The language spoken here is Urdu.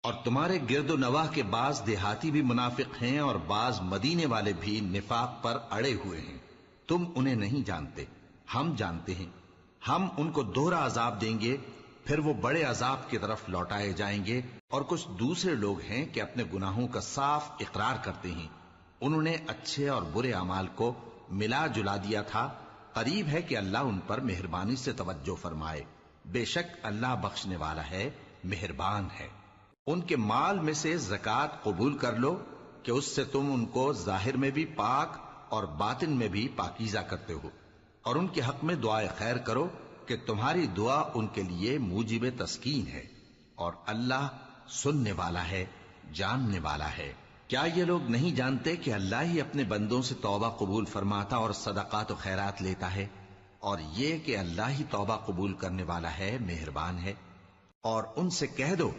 اور تمہارے گرد و نواح کے بعض دیہاتی بھی منافق ہیں اور بعض مدینے والے بھی نفاق پر اڑے ہوئے ہیں، تم انہیں نہیں جانتے، ہم جانتے ہیں۔ ہم ان کو دوہرا عذاب دیں گے، پھر وہ بڑے عذاب کی طرف لوٹائے جائیں گے۔ اور کچھ دوسرے لوگ ہیں کہ اپنے گناہوں کا صاف اقرار کرتے ہیں، انہوں نے اچھے اور برے اعمال کو ملا جلا دیا تھا۔ قریب ہے کہ اللہ ان پر مہربانی سے توجہ فرمائے، بے شک اللہ بخشنے والا ہے، مہربان ہے۔ ان کے مال میں سے زکوٰۃ قبول کر لو کہ اس سے تم ان کو ظاہر میں بھی پاک اور باطن میں بھی پاکیزہ کرتے ہو، اور ان کے حق میں دعائے خیر کرو کہ تمہاری دعا ان کے لیے موجب تسکین ہے، اور اللہ سننے والا ہے، جاننے والا ہے۔ کیا یہ لوگ نہیں جانتے کہ اللہ ہی اپنے بندوں سے توبہ قبول فرماتا اور صدقات و خیرات لیتا ہے، اور یہ کہ اللہ ہی توبہ قبول کرنے والا ہے، مہربان ہے۔ اور ان سے کہہ دو